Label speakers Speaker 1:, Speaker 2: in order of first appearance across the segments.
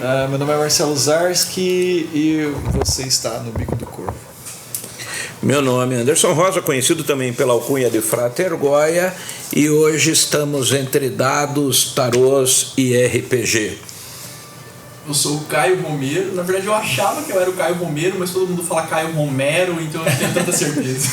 Speaker 1: Meu nome é Marcelo Zarski e você está no Bico do Corvo.
Speaker 2: Meu nome é Anderson Rosa, conhecido também pela alcunha de Frater Goya, e hoje estamos entre dados, tarôs e RPG.
Speaker 3: Eu sou o Caio Romero. Na verdade eu achava que eu era o Caio Romero, mas todo mundo fala Caio Romero, então eu não tenho tanta certeza.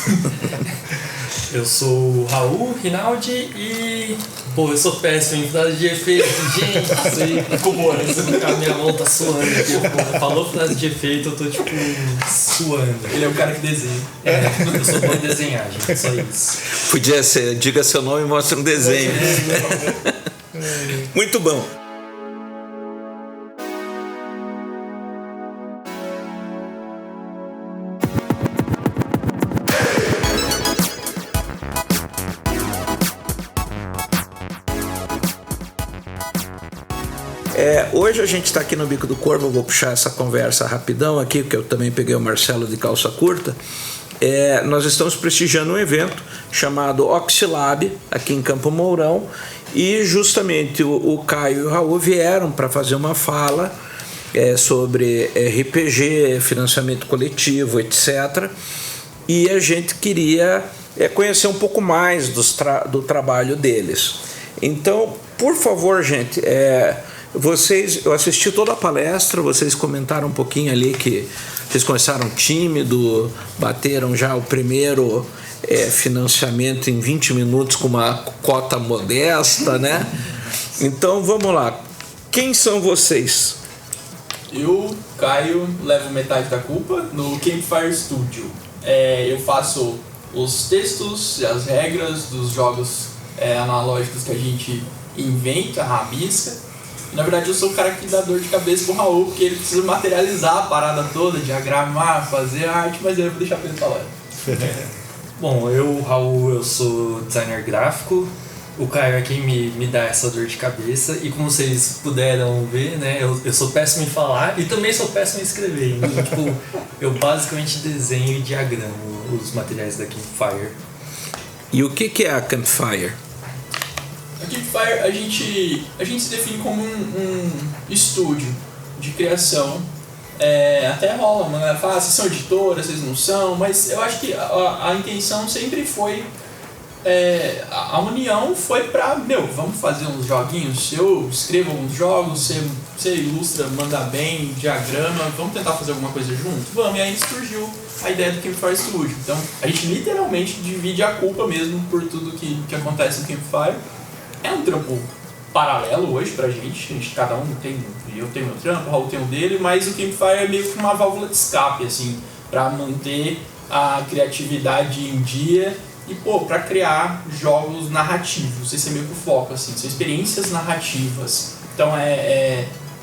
Speaker 4: Eu sou o Raul Rinaldi e... Pô, eu sou péssimo em frase de efeito, gente. Isso aí ficou bom, a minha mão tá suando aqui. Pô, falou frase de efeito, eu tô tipo suando.
Speaker 3: Ele é o cara que desenha.
Speaker 4: Eu sou bom em desenhar, gente, só isso.
Speaker 2: Podia ser, diga seu nome e mostra um desenho. Muito bom. Hoje a gente está aqui no Bico do Corvo. Eu vou puxar essa conversa rapidão aqui, porque eu também peguei o Marcelo de calça curta. Nós estamos prestigiando um evento chamado Oxilab, aqui em Campo Mourão, e justamente o Caio e o Raul vieram para fazer uma fala sobre RPG, financiamento coletivo, etc. E a gente queria conhecer um pouco mais do trabalho deles. Então, por favor, gente, eu assisti toda a palestra, vocês comentaram um pouquinho ali que vocês começaram tímido, bateram já o primeiro financiamento em 20 minutos com uma cota modesta, né? Então, vamos lá. Quem são vocês?
Speaker 3: Eu, Caio, levo metade da culpa no Campfire Studio. Eu faço os textos e as regras dos jogos analógicos que a gente inventa, rabisca. Na verdade eu sou o cara que dá dor de cabeça pro Raul, porque ele precisa materializar a parada toda, diagramar, fazer arte, mas eu vou deixar pra ele falar.
Speaker 4: Bom, Raul, eu sou designer gráfico. O Caio é quem me dá essa dor de cabeça, e como vocês puderam ver, né, eu sou péssimo em falar e também sou péssimo em escrever. Então, tipo, eu basicamente desenho e diagramo os materiais da Campfire.
Speaker 2: E o que é a Campfire?
Speaker 3: A Campfire, a gente se define como um estúdio de criação. Até rola, uma galera fala, vocês são editoras, vocês não são, mas eu acho que a intenção sempre foi, a união foi pra, vamos fazer uns joguinhos, eu escrevo alguns jogos, você ilustra, manda bem, diagrama, vamos tentar fazer alguma coisa junto? Vamos, e aí surgiu a ideia do Campfire Studio. Então, a gente literalmente divide a culpa mesmo por tudo que acontece no Campfire. É um trampo paralelo hoje pra gente, cada um tem, eu tenho meu trampo, o Raul tem o dele, mas o Campfire é meio que uma válvula de escape, assim, pra manter a criatividade em dia e, pra criar jogos narrativos. Esse é meio que o foco, assim, são experiências narrativas. Então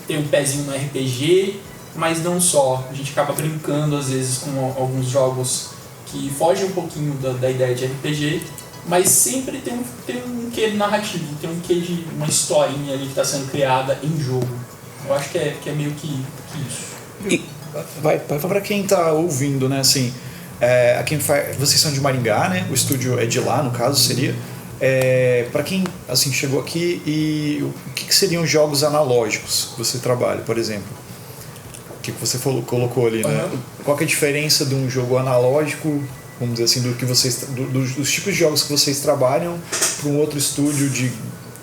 Speaker 3: tem um pezinho no RPG, mas não só, a gente acaba brincando às vezes com alguns jogos que fogem um pouquinho da ideia de RPG, mas sempre tem um quê narrativo, tem um quê de uma historinha ali que está sendo criada em jogo. Eu acho que é meio que isso.
Speaker 1: E para quem está ouvindo, né, assim, a Campfire, vocês são de Maringá, né? O estúdio é de lá, no caso, seria. Para quem assim chegou aqui, e o que seriam jogos analógicos que você trabalha, por exemplo? O que você colocou ali, né? Qual que é a diferença de um jogo analógico, vamos dizer assim, do que vocês, dos tipos de jogos que vocês trabalham, para um outro estúdio de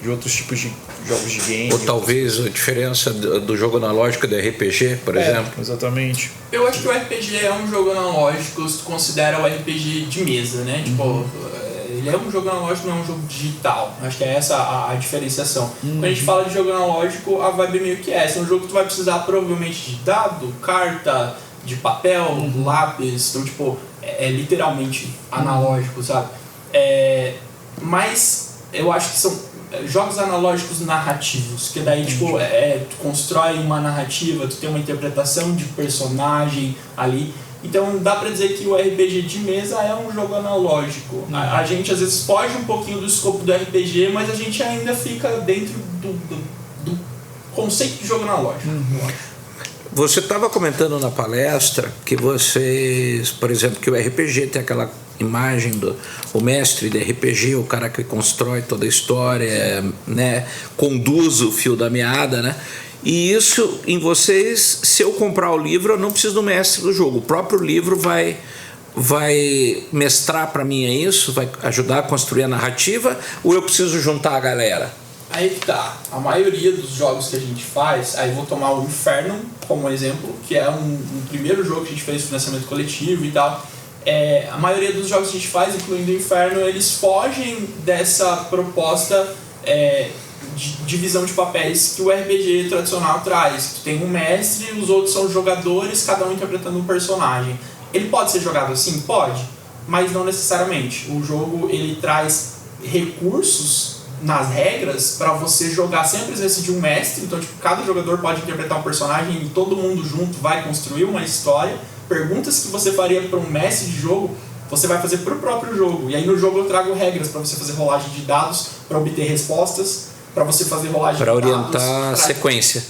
Speaker 1: outros tipos de jogos de game?
Speaker 2: Ou talvez a diferença do jogo analógico do RPG, por exemplo?
Speaker 1: Exatamente.
Speaker 3: Eu acho que o RPG é um jogo analógico se tu considera o RPG de mesa, né? Tipo, ele é um jogo analógico, não é um jogo digital. Acho que é essa a diferenciação. Quando a gente fala de jogo analógico, a vibe é meio que essa. É um jogo que tu vai precisar provavelmente de dado, carta, de papel, lápis. Então, tipo, é literalmente analógico, sabe? Mas eu acho que são jogos analógicos narrativos, que daí, tipo, tu constrói uma narrativa, tu tem uma interpretação de personagem ali. Então dá pra dizer que o RPG de mesa é um jogo analógico. A gente às vezes foge um pouquinho do escopo do RPG, mas a gente ainda fica dentro do conceito de jogo analógico.
Speaker 2: Você estava comentando na palestra que vocês, por exemplo, que o RPG tem aquela imagem do o mestre de RPG, o cara que constrói toda a história, né, conduz o fio da meada, né? E isso em vocês, se eu comprar o livro, eu não preciso do mestre do jogo. O próprio livro vai mestrar para mim, é isso? Vai ajudar a construir a narrativa? Ou eu preciso juntar a galera?
Speaker 3: Aí que tá. A maioria dos jogos que a gente faz, aí vou tomar o Inferno como exemplo, que é um primeiro jogo que a gente fez financiamento coletivo e tal. A maioria dos jogos que a gente faz, incluindo o Inferno, eles fogem dessa proposta de divisão de papéis que o RPG tradicional traz. Tu tem um mestre, os outros são jogadores, cada um interpretando um personagem. Ele pode ser jogado assim? Pode, mas não necessariamente. O jogo ele traz recursos nas regras para você jogar sem a presença de um mestre. Então, tipo, cada jogador pode interpretar um personagem e todo mundo junto vai construir uma história. Perguntas que você faria para um mestre de jogo, você vai fazer para o próprio jogo. E aí no jogo eu trago regras para você fazer rolagem de dados, para obter respostas, para você fazer rolagem de dados.
Speaker 2: Para orientar a sequência.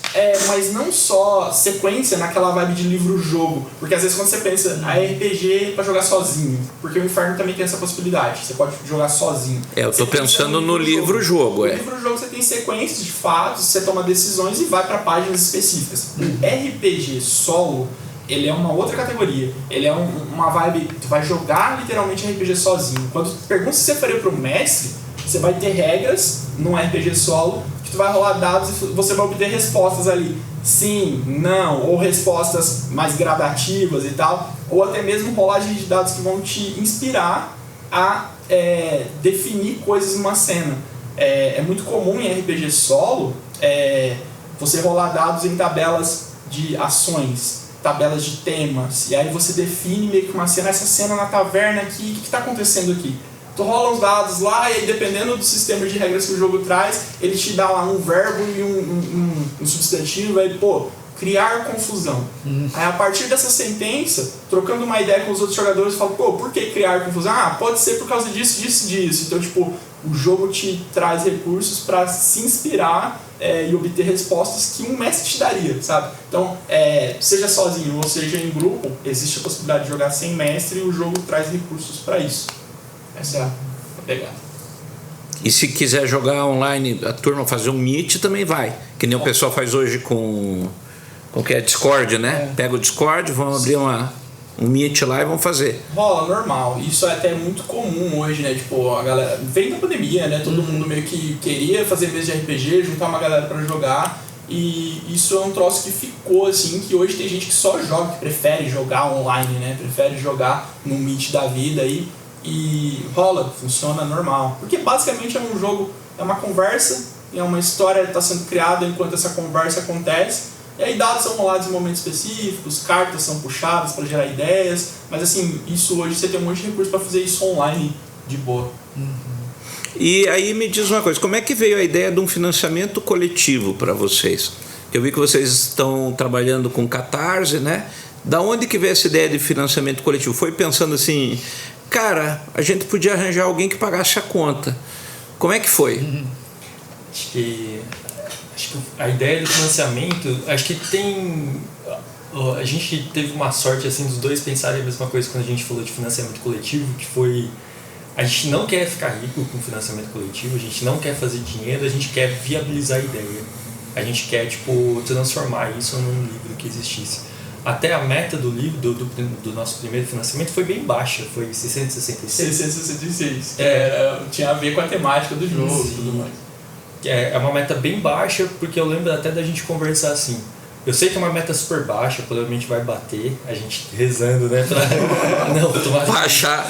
Speaker 3: Mas não só sequência naquela vibe de livro-jogo. Porque às vezes quando você pensa, a RPG é para jogar sozinho. Porque o Inferno também tem essa possibilidade. Você pode jogar sozinho.
Speaker 2: Eu tô pensando no livro-jogo.
Speaker 3: No livro-jogo você tem sequências de fatos, você toma decisões e vai para páginas específicas. O RPG solo, ele é uma outra categoria. Ele é uma vibe, tu vai jogar literalmente RPG sozinho. Quando tu pergunta se você faria para o mestre, você vai ter regras num RPG solo que tu vai rolar dados e você vai obter respostas ali. Sim, não, ou respostas mais gradativas e tal, ou até mesmo rolagem de dados que vão te inspirar a definir coisas numa cena. É muito comum em RPG solo você rolar dados em tabelas de ações, tabelas de temas, e aí você define meio que uma cena, essa cena na taverna aqui, o que está acontecendo aqui? Tu rola uns dados lá e aí, dependendo do sistema de regras que o jogo traz, ele te dá lá um verbo e um substantivo, aí, criar confusão. Aí a partir dessa sentença, trocando uma ideia com os outros jogadores, fala, por que criar confusão? Pode ser por causa disso, disso, disso. Então, tipo, o jogo te traz recursos para se inspirar e obter respostas que um mestre te daria, sabe? Então, seja sozinho ou seja em grupo, existe a possibilidade de jogar sem mestre e o jogo traz recursos para isso. Essa é a pegada.
Speaker 2: E se quiser jogar online, a turma fazer um meet também vai. Que nem o pessoal faz hoje com que é Discord, né? Pega o Discord, vão abrir um meet lá e vão fazer.
Speaker 3: Rola, normal. Isso é até muito comum hoje, né? Tipo, a galera... Vem da pandemia, né? Todo mundo meio que queria fazer mesa de RPG, juntar uma galera pra jogar. E isso é um troço que ficou, assim, que hoje tem gente que só joga, que prefere jogar online, né? Prefere jogar no meet da vida aí. E rola, funciona normal. Porque basicamente é um jogo, é uma conversa, e é uma história que está sendo criada enquanto essa conversa acontece. E aí dados são rolados em momentos específicos, cartas são puxadas para gerar ideias. Mas assim, isso hoje você tem um monte de recurso para fazer isso online de boa.
Speaker 2: E aí me diz uma coisa, como é que veio a ideia de um financiamento coletivo para vocês? Eu vi que vocês estão trabalhando com Catarse, né? Da onde que veio essa ideia de financiamento coletivo? Foi pensando assim... Cara, a gente podia arranjar alguém que pagasse a conta. Como é que foi?
Speaker 4: Acho que a ideia do financiamento, acho que a gente teve uma sorte assim dos dois pensarem a mesma coisa quando a gente falou de financiamento coletivo, que foi a gente não quer ficar rico com financiamento coletivo, a gente não quer fazer dinheiro, a gente quer viabilizar a ideia. A gente quer transformar isso num livro que existisse. Até a meta do livro, do nosso primeiro financiamento, foi bem baixa, foi 666.
Speaker 3: 666, tinha a ver com a temática do jogo e tudo mais.
Speaker 4: É uma meta bem baixa, porque eu lembro até da gente conversar assim. Eu sei que é uma meta super baixa, provavelmente vai bater, a gente rezando, né? Não, vou tomar...
Speaker 2: Baixar.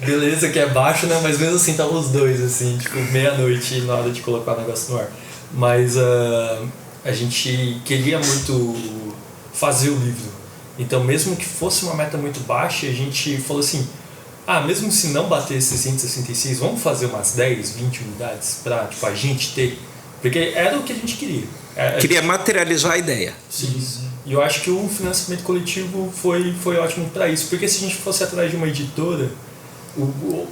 Speaker 4: Beleza, que é baixo, né? Mas mesmo assim, estavam os dois, assim, meia-noite na hora de colocar o negócio no ar. Mas a gente queria muito fazer o livro. Então, mesmo que fosse uma meta muito baixa, a gente falou assim, mesmo se não bater esses 166, vamos fazer umas 10, 20 unidades para a gente ter. Porque era o que a gente queria.
Speaker 2: Queria materializar a ideia.
Speaker 4: Sim. E eu acho que o financiamento coletivo foi ótimo para isso. Porque se a gente fosse atrás de uma editora, o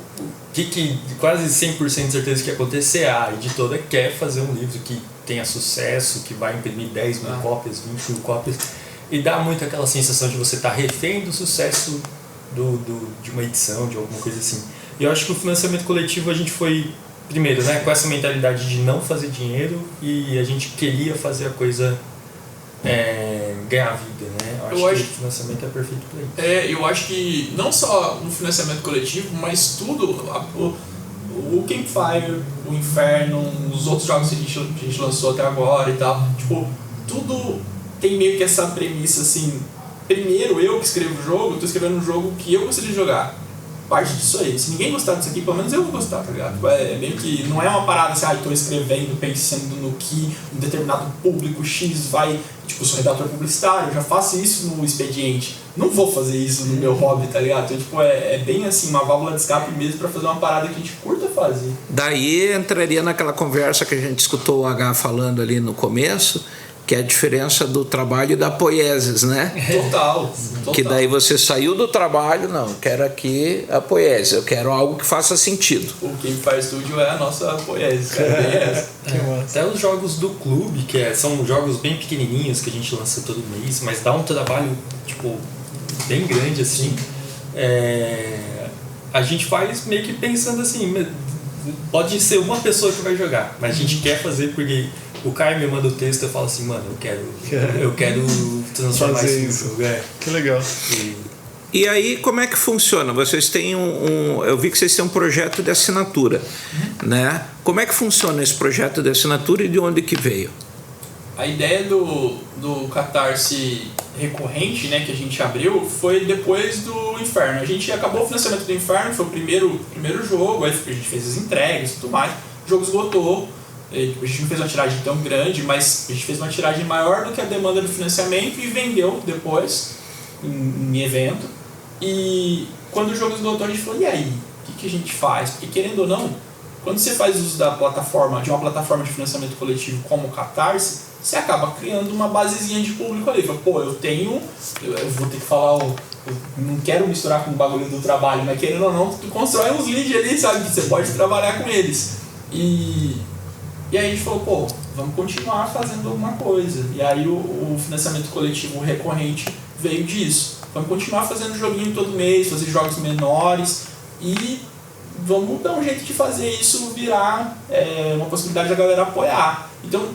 Speaker 4: que quase 100% de certeza que ia acontecer, a editora quer fazer um livro que tenha sucesso, que vai imprimir 10 mil cópias, 20 mil cópias, e dá muito aquela sensação de você estar refém do sucesso de uma edição, de alguma coisa assim. E eu acho que o financiamento coletivo a gente foi, primeiro, né, com essa mentalidade de não fazer dinheiro, e a gente queria fazer a coisa ganhar vida, né? Eu acho que o financiamento é perfeito para isso.
Speaker 3: Eu acho que não só no financiamento coletivo, mas tudo, o Campfire, o Inferno, os outros jogos que a gente lançou até agora e tal, tipo, tudo tem meio que essa premissa assim, primeiro eu que escrevo o jogo, tô escrevendo um jogo que eu gostaria de jogar. Parte disso aí. Se ninguém gostar disso aqui, pelo menos eu vou gostar, tá ligado? É meio que. Não é uma parada assim, tô escrevendo, pensando no que um determinado público X vai. Tipo, sou redator publicitário, eu já faço isso no expediente. Não vou fazer isso no meu hobby, tá ligado? Então, tipo, é bem assim, uma válvula de escape mesmo pra fazer uma parada que a gente curta fazer.
Speaker 2: Daí entraria naquela conversa que a gente escutou o H falando ali no começo, que é a diferença do trabalho e da poiesis, né?
Speaker 3: Total.
Speaker 2: Que daí você saiu do trabalho, não, eu quero aqui a poiesis, eu quero algo que faça sentido.
Speaker 3: O Campfire Studio é a nossa poiesis, cara.
Speaker 4: Até os jogos do clube, são jogos bem pequenininhos que a gente lança todo mês, mas dá um trabalho, tipo, bem grande, assim. A gente faz meio que pensando assim, pode ser uma pessoa que vai jogar, mas a gente quer fazer porque o Caio me manda o texto e eu falo assim, mano, eu quero transformar isso no jogo.
Speaker 1: Que legal.
Speaker 2: E aí, como é que funciona? Vocês têm eu vi que vocês têm um projeto de assinatura, né? Como é que funciona esse projeto de assinatura e de onde que veio?
Speaker 3: A ideia do Catarse recorrente, né, que a gente abriu, foi depois do Inferno. A gente acabou o financiamento do Inferno, foi o primeiro jogo, aí a gente fez as entregas e tudo mais, o jogo esgotou. A gente não fez uma tiragem tão grande, mas a gente fez uma tiragem maior do que a demanda do financiamento e vendeu depois em evento. E quando o jogo esgotou, a gente falou, e aí? O que a gente faz? Porque querendo ou não, quando você faz uso de uma plataforma de financiamento coletivo como o Catarse, você acaba criando uma basezinha de público ali. Fala, pô, eu vou ter que falar, eu não quero misturar com o bagulho do trabalho, mas querendo ou não, tu constrói uns leads ali, sabe? Que você pode trabalhar com eles. E aí a gente falou, pô, vamos continuar fazendo alguma coisa. E aí o financiamento coletivo recorrente veio disso. Vamos continuar fazendo joguinho todo mês, fazer jogos menores e vamos dar um jeito de fazer isso virar uma possibilidade da galera apoiar. Então,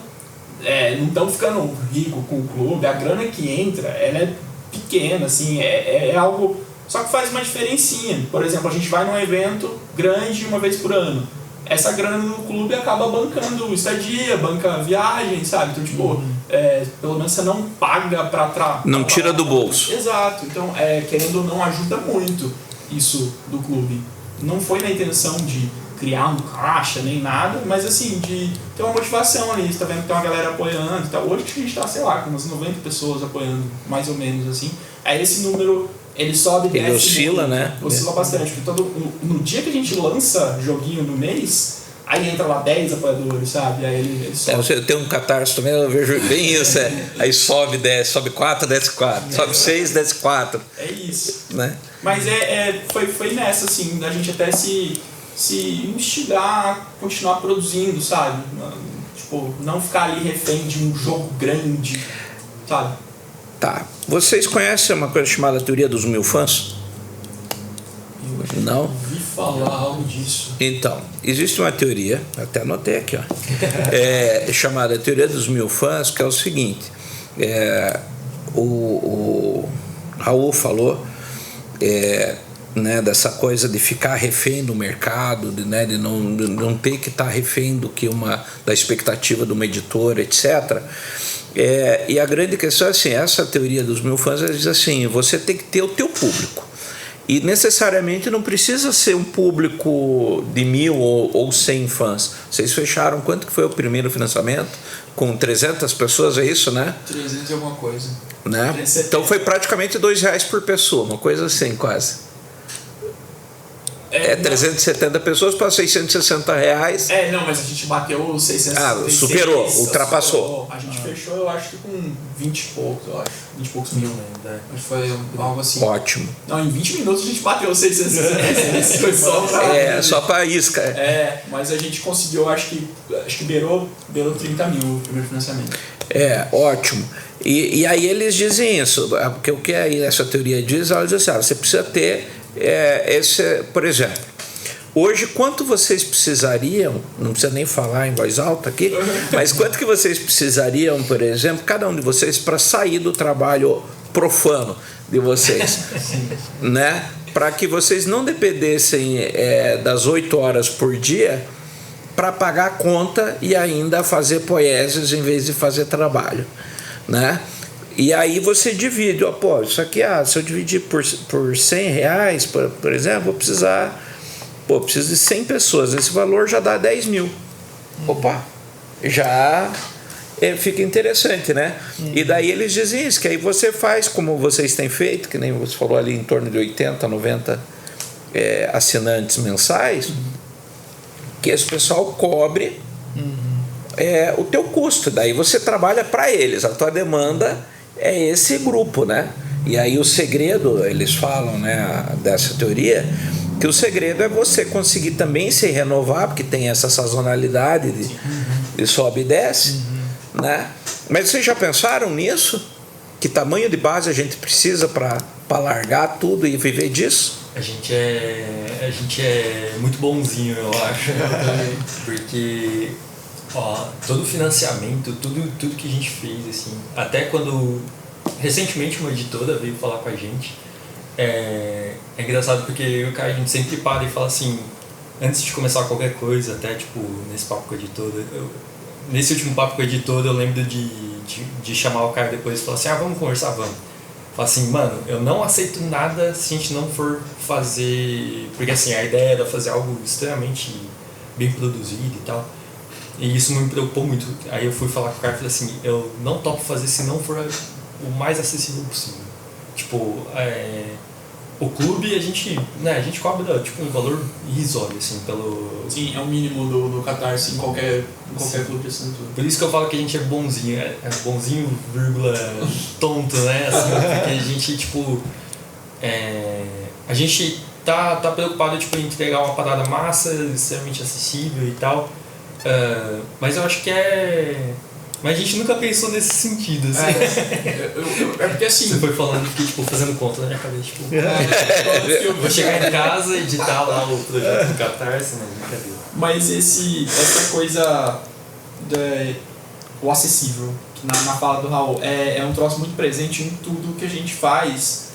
Speaker 3: não estamos ficando rico com o clube, a grana que entra, ela é pequena, assim, é algo... Só que faz uma diferencinha. Por exemplo, a gente vai num evento grande uma vez por ano. Essa grana do clube acaba bancando estadia, banca viagem, sabe? Então, tipo, pelo menos você não paga pra
Speaker 2: não tira do bolso.
Speaker 3: Exato. Então, querendo ou não, ajuda muito isso do clube. Não foi na intenção de criar um caixa nem nada, mas assim, de ter uma motivação ali. Você tá vendo que tem uma galera apoiando e tal. Hoje a gente tá, sei lá, com umas 90 pessoas apoiando, mais ou menos assim. Aí esse número... Ele sobe, desce.
Speaker 2: Ele oscila, né?
Speaker 3: Oscila bastante. Porque no dia que a gente lança joguinho no mês, aí entra lá 10 apoiadores, sabe? Aí ele sobe.
Speaker 2: Você tem um Catarse também, eu vejo bem isso. Aí sobe, desce, sobe 4, desce 4. Sobe 6, desce 4.
Speaker 3: É isso.
Speaker 2: Né?
Speaker 3: Mas foi nessa, assim, da gente até se instigar a continuar produzindo, sabe? Tipo, não ficar ali refém de um jogo grande, sabe?
Speaker 2: Tá. Vocês conhecem uma coisa chamada teoria dos 1000 fãs? Não?
Speaker 3: Ouvi falar algo disso.
Speaker 2: Então, existe uma teoria, até anotei aqui, ó, chamada teoria dos 1000 fãs, que é o seguinte, o Raul falou né, dessa coisa de ficar refém do mercado, de não ter que estar refém da expectativa de uma editora, etc. E a grande questão é assim, essa teoria dos 1000 fãs diz assim, você tem que ter o teu público. E necessariamente não precisa ser um público de 1000 ou 100 fãs. Vocês fecharam, quanto que foi o primeiro financiamento? Com 300 pessoas, é isso, né?
Speaker 3: 300 e alguma coisa.
Speaker 2: Né? Então foi praticamente R$2 por pessoa, uma coisa assim, quase.
Speaker 3: Não.
Speaker 2: 370 pessoas para R$660.
Speaker 3: Não, mas a gente bateu os 666.
Speaker 2: Superou, ultrapassou.
Speaker 3: A gente fechou, eu acho que com 20 e poucos, eu acho. 20 e poucos mil, né? Acho que foi algo assim.
Speaker 2: Ótimo.
Speaker 3: Não, em 20 minutos a gente bateu os 666. Foi só pra...
Speaker 2: Só para isca.
Speaker 3: Mas a gente conseguiu, acho que beirou 30 mil o primeiro financiamento.
Speaker 2: Ótimo. E aí eles dizem isso, porque o que aí essa teoria diz, ela diz assim, você precisa ter por exemplo, hoje quanto vocês precisariam, não precisa nem falar em voz alta aqui, mas quanto que vocês precisariam, por exemplo, cada um de vocês, para sair do trabalho profano de vocês, né? Para que vocês não dependessem das 8 horas por dia para pagar a conta e ainda fazer poieses em vez de fazer trabalho, né? E aí você divide, isso aqui, se eu dividir por R$100, por exemplo, vou precisar, preciso de 100 pessoas, esse valor já dá 10 mil. Já fica interessante, né? E daí eles dizem isso, que aí você faz como vocês têm feito, que nem você falou ali, em torno de 80, 90 assinantes mensais, que esse pessoal cobre o teu custo, daí você trabalha para eles, a tua demanda é esse grupo, né? E aí o segredo, eles falam, né, dessa teoria, que o segredo é você conseguir também se renovar, porque tem essa sazonalidade de sobe e desce, né? Mas vocês já pensaram nisso? Que tamanho de base a gente precisa para largar tudo e viver disso?
Speaker 4: A gente é muito bonzinho, eu acho. Porque todo o financiamento, tudo que a gente fez, assim, até quando recentemente uma editora veio falar com a gente, é engraçado porque a gente sempre para e fala assim, antes de começar qualquer coisa, até tipo nesse papo com a editora, nesse último papo com a editora eu lembro de chamar o cara depois e falar assim, vamos conversar, vamos. Fala assim, mano, eu não aceito nada se a gente não for fazer, porque assim, a ideia era fazer algo extremamente bem produzido e tal. E isso me preocupou muito. Aí eu fui falar com o cara e falei assim, eu não topo fazer se não for o mais acessível possível. Tipo, o clube a gente cobra tipo um valor irrisório, assim, pelo...
Speaker 3: Sim, é o mínimo do Catarse em qualquer clube de assinatura.
Speaker 4: Por isso que eu falo que a gente é bonzinho, bonzinho, vírgula, tonto, né? Assim, porque a gente, tipo... a gente tá preocupado, tipo, em entregar uma parada massa, extremamente acessível e tal. Mas eu acho que mas a gente nunca pensou nesse sentido, assim.
Speaker 3: Porque assim...
Speaker 4: Você foi falando, fiquei tipo, fazendo conta na minha cabeça, tipo... vou chegar em casa, editar lá o projeto do Catarse, não, brincadeira.
Speaker 3: Mas essa coisa o acessível, que na fala do Raul, é um troço muito presente em tudo que a gente faz,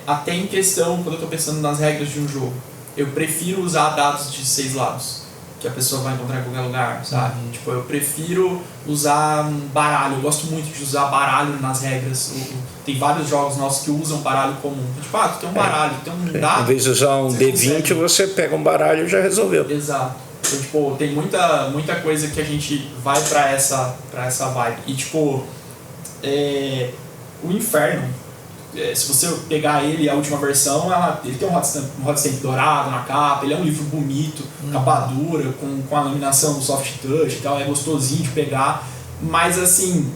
Speaker 3: até em questão, quando eu estou pensando nas regras de um jogo. Eu prefiro usar dados de 6 lados, que a pessoa vai encontrar em qualquer lugar, sabe? Tipo, eu prefiro usar um baralho, eu gosto muito de usar baralho nas regras. Tem vários jogos nossos que usam baralho comum. Tipo, tu tem um baralho, tem um dado...
Speaker 2: Em vez de usar um D20, você pega um baralho e já resolveu.
Speaker 3: Exato. Então, tipo, tem muita coisa que a gente vai pra essa vibe. E, tipo, o Inferno, se você pegar ele, a última versão, ele tem um hot stamp dourado na capa, ele é um livro bonito, capa dura, com a laminação do soft touch e tal, é gostosinho de pegar, mas assim,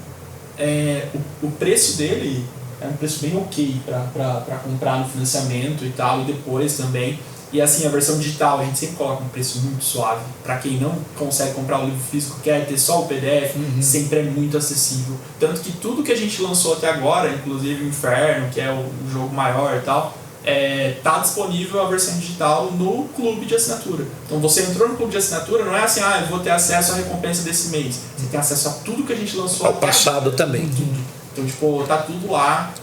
Speaker 3: o preço dele é um preço bem ok para comprar no financiamento e tal, e depois também. E assim, a versão digital a gente sempre coloca um preço muito suave. Para quem não consegue comprar o livro físico, quer ter só o PDF, sempre é muito acessível. Tanto que tudo que a gente lançou até agora, inclusive o Inferno, que é o jogo maior e tal, tá disponível a versão digital no clube de assinatura. Então você entrou no clube de assinatura, não é assim, eu vou ter acesso à recompensa desse mês. Você tem acesso a tudo que a gente lançou
Speaker 2: ao passado também.
Speaker 3: Tudo. Então, tipo, tá tudo lá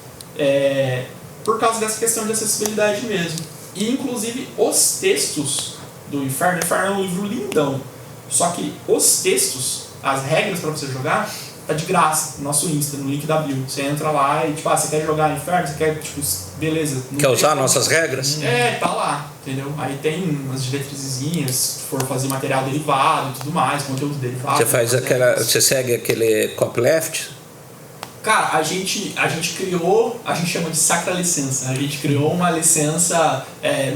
Speaker 3: por causa dessa questão de acessibilidade mesmo. E inclusive os textos do Inferno é um livro lindão. Só que os textos, as regras para você jogar, tá de graça no nosso Insta, no link da bio. Você entra lá e tipo, você quer jogar Inferno, você quer, tipo, beleza.
Speaker 2: Quer usar nossas regras?
Speaker 3: Tá lá, entendeu? Aí tem umas diretrizinhas, se for fazer material derivado e tudo mais, conteúdo derivado.
Speaker 2: Você segue aquele copyleft?
Speaker 3: Cara, a gente criou, a gente chama de sacra licença. A gente criou uma licença,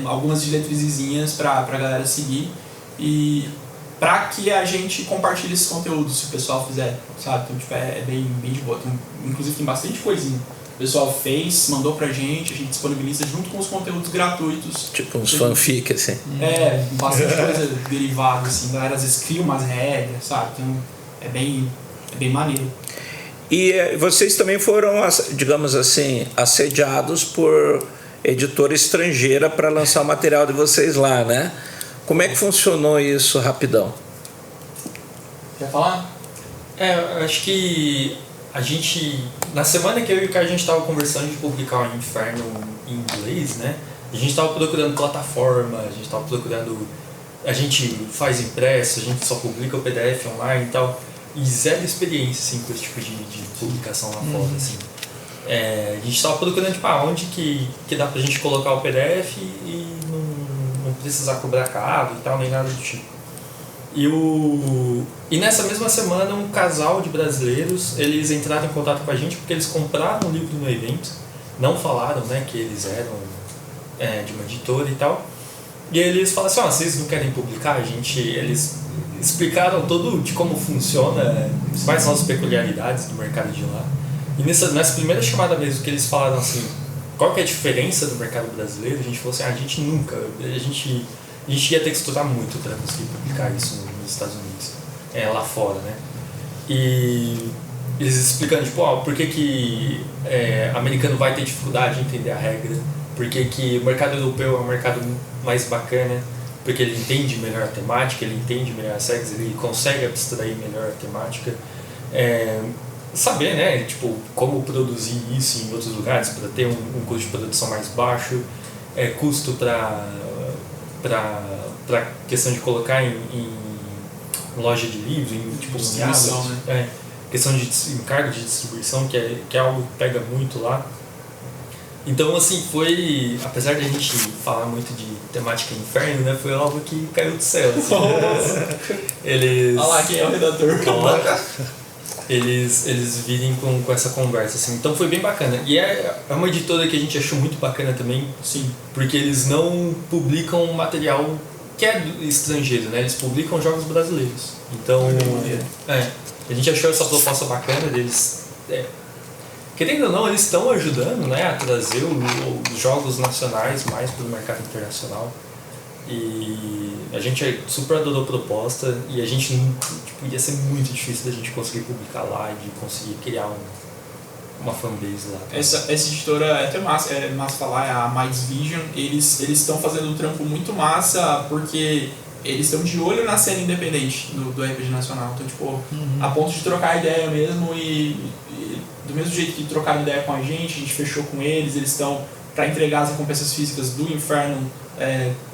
Speaker 3: algumas diretrizes pra galera seguir e pra que a gente compartilhe esses conteúdos, se o pessoal fizer, sabe? Então, tipo, é bem de boa. Inclusive tem bastante coisinha. O pessoal fez, mandou pra gente, a gente disponibiliza junto com os conteúdos gratuitos.
Speaker 2: Tipo uns fanfic, assim.
Speaker 3: Bastante coisa derivada, assim. A galera às vezes cria umas regras, sabe? Então é bem maneiro.
Speaker 2: E vocês também foram, digamos assim, assediados por editora estrangeira para lançar o material de vocês lá, né? Como é que funcionou isso, rapidão?
Speaker 3: Quer falar?
Speaker 4: Eu acho que a gente, na semana que eu e o Caio a gente estava conversando de publicar o Inferno em inglês, né? A gente estava procurando plataforma, a gente estava procurando... A gente faz impresso, a gente só publica o PDF online e tal. E zero experiência, assim, com esse tipo de publicação lá fora, assim. A gente estava procurando, tipo, onde que dá pra gente colocar o PDF e não precisar cobrar caro e tal, nem nada do tipo. E nessa mesma semana, um casal de brasileiros, eles entraram em contato com a gente porque eles compraram um livro no evento, não falaram, né, que eles eram de uma editora e tal. E eles falaram assim, vocês não querem publicar? Eles explicaram todo de como funciona, quais são as peculiaridades do mercado de lá. E nessa primeira chamada mesmo que eles falaram assim, qual que é a diferença do mercado brasileiro, a gente falou assim, a gente ia ter que estudar muito para conseguir publicar isso nos Estados Unidos, lá fora, né? E eles explicando, tipo, por que americano vai ter dificuldade em entender a regra, por que o mercado europeu é um mercado mais bacana, porque ele entende melhor a temática, ele entende melhor as regras, ele consegue abstrair melhor a temática. Saber, né, tipo, como produzir isso em outros lugares para ter um custo de produção mais baixo, custo para questão de colocar em loja de livros, em tipo,
Speaker 3: distribuição, né?
Speaker 4: Questão de encargo de distribuição, que é algo que pega muito lá. Então, assim, foi, apesar de a gente falar muito de temática inferno, né, foi algo que caiu do céu, assim. Eles...
Speaker 3: Olha lá quem é o redator.
Speaker 4: Eles virem com essa conversa, assim. Então foi bem bacana. E é uma editora que a gente achou muito bacana também,
Speaker 3: sim,
Speaker 4: porque eles não publicam material que é estrangeiro, né? Eles publicam jogos brasileiros. Então, a gente achou essa proposta bacana deles. Querendo ou não, eles estão ajudando, né, a trazer os jogos nacionais mais para o mercado internacional. E a gente super adorou a proposta e a gente, tipo, ia ser muito difícil da gente conseguir publicar lá e de conseguir criar uma fanbase lá.
Speaker 3: Essa editora é até massa falar, é a Mais Vision. Eles estão fazendo um trampo muito massa porque eles estão de olho na cena independente do RPG nacional. Então, tipo, a ponto de trocar ideia mesmo e do mesmo jeito que trocaram ideia com a gente fechou com eles estão para entregar as recompensas físicas do Inferno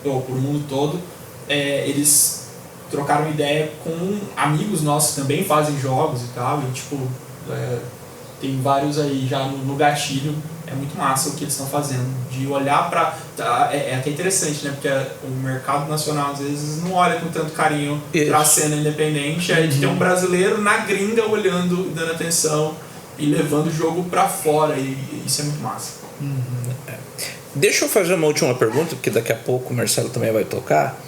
Speaker 3: por o mundo todo. Eles trocaram ideia com amigos nossos que também fazem jogos e tal, e tipo, tem vários aí já no gatilho. É muito massa o que eles estão fazendo, de olhar para... É até interessante, né? Porque o mercado nacional às vezes não olha com tanto carinho para a cena independente, de ter um brasileiro na gringa olhando, dando atenção e levando o jogo para fora, e isso é muito massa.
Speaker 2: Deixa eu fazer uma última pergunta, porque daqui a pouco o Marcelo também vai tocar,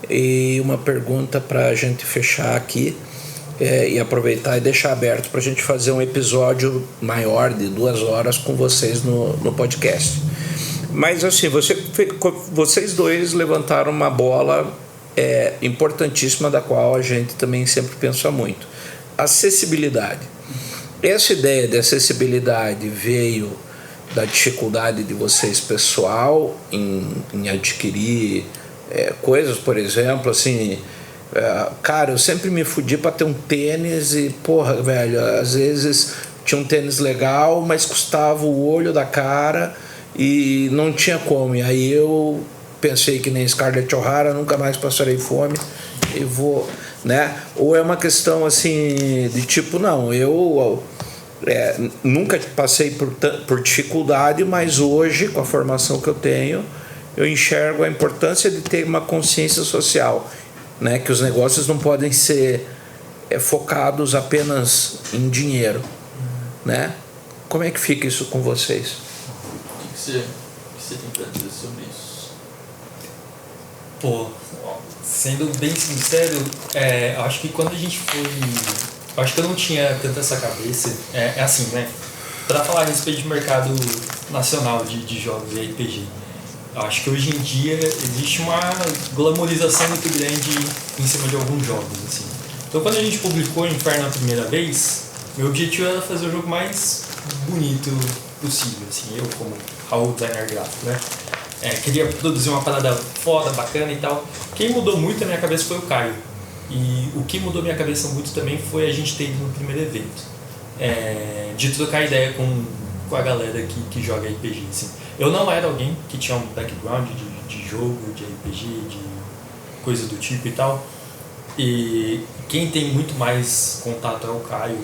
Speaker 2: e uma pergunta para a gente fechar aqui e aproveitar e deixar aberto para a gente fazer um episódio maior de 2 horas com vocês no podcast. Mas assim, vocês dois levantaram uma bola importantíssima, da qual a gente também sempre pensa muito: acessibilidade. Essa ideia de acessibilidade veio da dificuldade de vocês pessoal em adquirir coisas, por exemplo, assim, cara, eu sempre me fudi para ter um tênis e, porra, velho, às vezes tinha um tênis legal, mas custava o olho da cara e não tinha como. E aí eu pensei que nem Scarlett O'Hara, nunca mais passarei fome e vou, né? Ou é uma questão assim de tipo, não, eu nunca passei por dificuldade, mas hoje, com a formação que eu tenho, eu enxergo a importância de ter uma consciência social, né? Que os negócios não podem ser focados apenas em dinheiro, né? Como é que fica isso com vocês?
Speaker 3: O que você tem pra dizer sobre isso?
Speaker 4: Pô, sendo bem sincero, eu acho que quando a gente foi... Eu acho que eu não tinha tanto essa cabeça. É assim, né? Pra falar a respeito de mercado nacional de jogos e RPG, eu acho que hoje em dia existe uma glamorização muito grande em cima de alguns jogos, assim. Então quando a gente publicou Inferno a primeira vez, meu objetivo era fazer o jogo mais bonito possível, assim, eu como Raul, designer gráfico, né? Queria produzir uma parada foda, bacana e tal. Quem mudou muito a minha cabeça foi o Caio. E o que mudou minha cabeça muito também foi a gente ter ido no primeiro evento. De trocar ideia com a galera que joga RPG, assim. Eu não era alguém que tinha um background de jogo, de RPG, de coisa do tipo e tal. E quem tem muito mais contato é o Caio,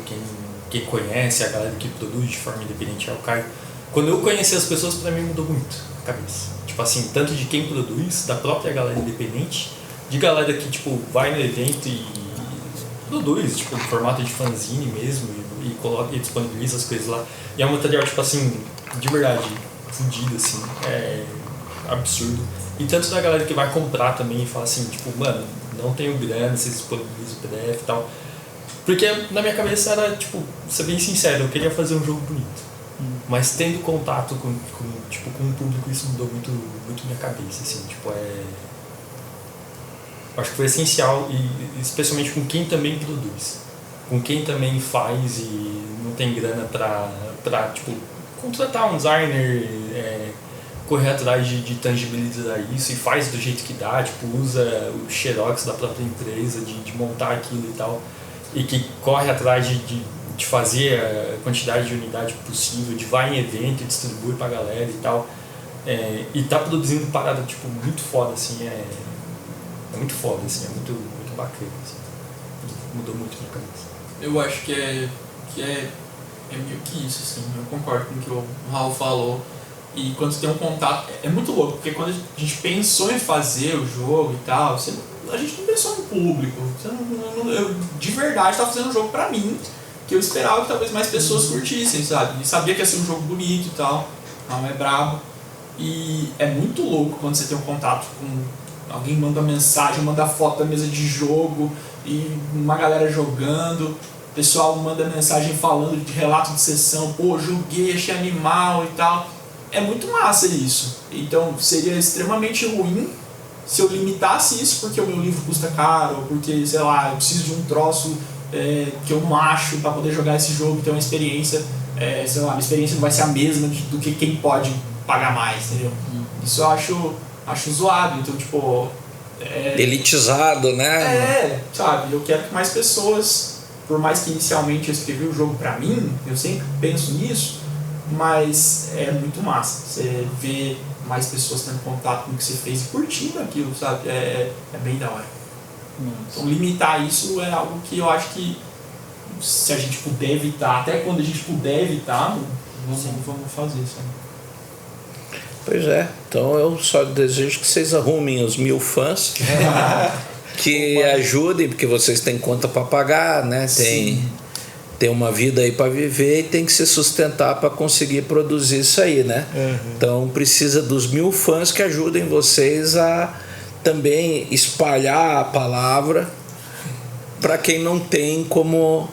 Speaker 4: quem conhece a galera que produz de forma independente é o Caio. Quando eu conheci as pessoas, pra mim mudou muito a cabeça. Tipo assim, tanto de quem produz, da própria galera independente, de galera que tipo vai no evento e produz, tipo, no formato de fanzine mesmo, e coloca e disponibiliza as coisas lá. E é um material, tipo assim, de verdade, fudido, assim, absurdo. E tanto da galera que vai comprar também e fala assim, tipo, mano, não tenho grana, vocês disponibilizam o PDF e tal. Porque na minha cabeça era, tipo, ser bem sincero, eu queria fazer um jogo bonito. Mas tendo contato com o público, isso mudou muito, muito minha cabeça, assim, tipo, acho que foi essencial, e especialmente com quem também produz, com quem também faz e não tem grana pra tipo, contratar um designer, correr atrás de tangibilizar isso e faz do jeito que dá, tipo, usa o xerox da própria empresa de montar aquilo e tal, e que corre atrás de fazer a quantidade de unidade possível, de vai em evento e distribui pra galera e tal, e tá produzindo parada, tipo, muito foda, assim, é muito foda, assim, é muito, muito bacana, assim. Mudou muito minha cabeça.
Speaker 3: Eu acho que é meio que isso, assim, eu concordo com o que o Raul falou. E quando você tem um contato, é muito louco, porque quando a gente pensou em fazer o jogo e tal, a gente não pensou no público. Eu de verdade estava fazendo um jogo pra mim, que eu esperava que talvez mais pessoas curtissem, sabe? E sabia que ia ser um jogo bonito e tal, não é brabo. E é muito louco quando você tem um contato com alguém, manda mensagem, manda foto da mesa de jogo e uma galera jogando, o pessoal manda mensagem falando de relato de sessão, pô, joguei, achei animal e tal. É muito massa isso. Então seria extremamente ruim se eu limitasse isso porque o meu livro custa caro, ou porque, sei lá, eu preciso de um troço que eu não acho para poder jogar esse jogo, ter uma experiência, sei lá, a experiência não vai ser a mesma do que quem pode pagar mais, entendeu? Isso eu acho zoado, então tipo...
Speaker 2: elitizado, né?
Speaker 3: Sabe, eu quero que mais pessoas, por mais que inicialmente eu escrevi o jogo pra mim, eu sempre penso nisso, mas é muito massa você ver mais pessoas tendo contato com o que você fez e curtindo aquilo, sabe? É bem da hora. Então limitar isso é algo que eu acho que se a gente puder evitar, até quando a gente puder evitar, vamos fazer, sabe?
Speaker 2: Pois é, então eu só desejo que vocês arrumem os 1000 fãs que ajudem, porque vocês têm conta para pagar, né? Tem uma vida aí para viver e tem que se sustentar para conseguir produzir isso aí, né? Então precisa dos 1000 fãs que ajudem vocês a também espalhar a palavra para quem não tem como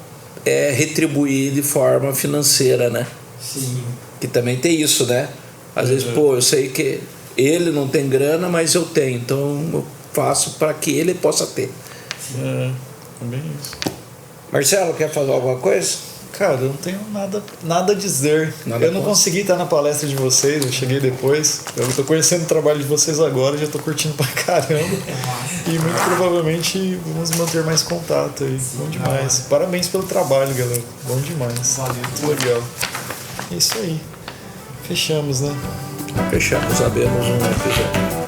Speaker 2: retribuir de forma financeira, né?
Speaker 3: Sim.
Speaker 2: Que também tem isso, né? Às vezes, pô, eu sei que ele não tem grana, mas eu tenho, então eu faço para que ele possa ter.
Speaker 1: Também isso.
Speaker 2: Marcelo, quer falar alguma coisa?
Speaker 1: Cara, eu não tenho nada a dizer. Eu não consegui estar na palestra de vocês, eu cheguei depois. Eu tô conhecendo o trabalho de vocês agora, já tô curtindo pra caramba. E muito provavelmente vamos manter mais contato aí. Bom demais. Parabéns pelo trabalho, galera. Bom demais.
Speaker 3: Valeu.
Speaker 1: Muito legal. É isso aí. Fechamos, né?
Speaker 2: Fechamos, abrimos um episódio.